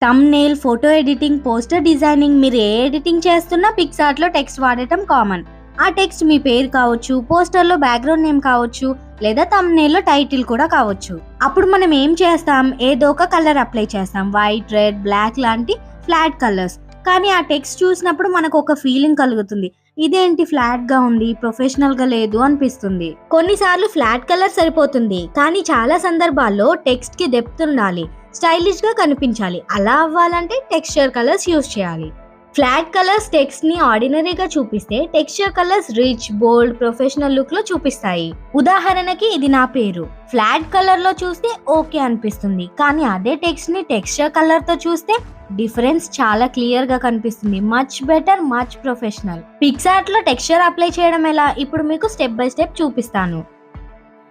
Thumbnail, photo editing, poster designing మీరు ఏ editing చేస్తున్నా పిక్సార్ట్‌లో text వాడటం కామన్. ఆ టెక్స్ట్ మీ పేరు కావచ్చు, పోస్టర్‌లో బ్యాక్‌గ్రౌండ్ నేమ్ కావచ్చు, లేదా థంబ్‌నెయిల్‌లో టైటిల్ కూడా కావచ్చు. అప్పుడు మనం ఏం చేస్తాం? ఏదో ఒక కలర్ అప్లై చేస్తాం. వైట్, రెడ్, బ్లాక్ లాంటి ఫ్లాట్ కలర్స్. కానీ ఆ టెక్స్ట్ చూసినప్పుడు మనకు ఒక ఫీలింగ్ కలుగుతుంది. ఇదేంటి ఫ్లాట్‌గా ఉంది, ప్రొఫెషనల్‌గా లేదు అనిపిస్తుంది. కొన్నిసార్లు ఫ్లాట్ కలర్ సరిపోతుంది. కానీ చాలా సందర్భాల్లో టెక్స్ట్‌కి డెప్త్ ఉండాలి. స్టైలిష్‌గా కనిపించాలి. అలా అవ్వాలంటే టెక్స్చర్ కలర్స్ యూజ్ చేయాలి. ఫ్లాట్ కలర్స్ టెక్స్ట్‌ని ఆర్డినరీగా చూపిస్తే, టెక్స్చర్ కలర్స్ రిచ్, బోల్డ్, ప్రొఫెషనల్ లుక్‌లో చూపిస్తాయి. ఉదాహరణకి ఇది నా పేరు. ఫ్లాట్ కలర్‌లో చూస్తే ఓకే అనిపిస్తుంది. కానీ అదే టెక్స్ట్‌ని టెక్స్చర్ కలర్‌తో చూస్తే డిఫరెన్స్ చాలా క్లియర్‌గా కనిపిస్తుంది. Much better, much professional. పిక్సార్ట్‌లో టెక్స్చర్ అప్లై చేయడం ఎలా? ఇప్పుడు మీకు స్టెప్ బై స్టెప్ చూపిస్తాను.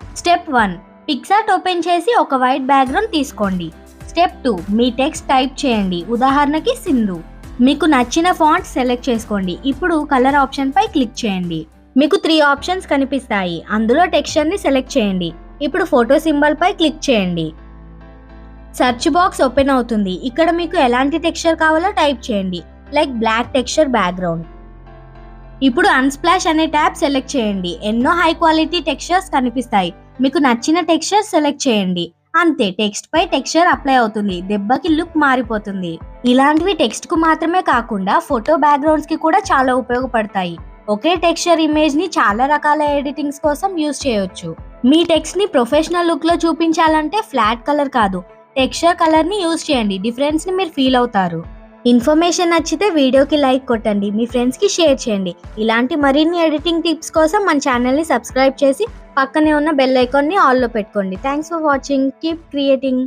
స్టెప్ 1 పిక్సార్ట్ ఓపెన్ చేసి ఒక వైట్ బ్యాక్‌గ్రౌండ్ తీసుకోండి. స్టెప్ 2 మీ టెక్స్ట్ టైప్ చేయండి. ఉదాహరణకి సింధు. మీకు నచ్చిన ఫాంట్ సెలెక్ట్ చేసుకోండి. ఇప్పుడు కలర్ ఆప్షన్ పై క్లిక్ చేయండి. మీకు 3 ఆప్షన్స్ కనిపిస్తాయి. అందులో టెక్స్చర్ని సెలెక్ట్ చేయండి. ఇప్పుడు ఫోటో సింబల్ పై క్లిక్ చేయండి. సెర్చ్ బాక్స్ ఓపెన్ అవుతుంది. ఇక్కడ మీకు ఎలాంటి టెక్స్చర్ కావాలో టైప్ చేయండి. Like black texture background. ఇప్పుడు అన్స్ప్లాష్ అనే ట్యాబ్ సెలెక్ట్ చేయండి. ఎన్నో హై క్వాలిటీ టెక్స్చర్స్ కనిపిస్తాయి. మీకు నచ్చిన టెక్స్చర్ సెలెక్ట్ చేయండి. అంతే, టెక్స్ట్ పై టెక్స్చర్ అప్లై అవుతుంది. దెబ్బకి లుక్ మారిపోతుంది. ఇలాంటివి టెక్స్ట్ కు మాత్రమే కాకుండా ఫోటో బ్యాక్గ్రౌండ్స్ కి కూడా చాలా ఉపయోగపడతాయి. ఒకే టెక్స్చర్ ఇమేజ్ ని చాలా రకాల ఎడిటింగ్స్ కోసం యూజ్ చేయొచ్చు. మీ టెక్స్ట్ ని ప్రొఫెషనల్ లుక్ లో చూపించాలంటే ఫ్లాట్ కలర్ కాదు, టెక్స్చర్ కలర్ ని యూజ్ చేయండి. డిఫరెన్స్ ని మీరు ఫీల్ అవుతారు. ఇన్ఫర్మేషన్ నచ్చితే వీడియోకి లైక్ కొట్టండి. మీ ఫ్రెండ్స్ కి షేర్ చేయండి. ఇలాంటి మరిన్ని ఎడిటింగ్ టిప్స్ కోసం మన ఛానల్ ని సబ్స్క్రైబ్ చేసి పక్కనే ఉన్న బెల్ ఐకాన్ ని ఆల్ లో పెట్టుకోండి. Thanks for watching. Keep creating.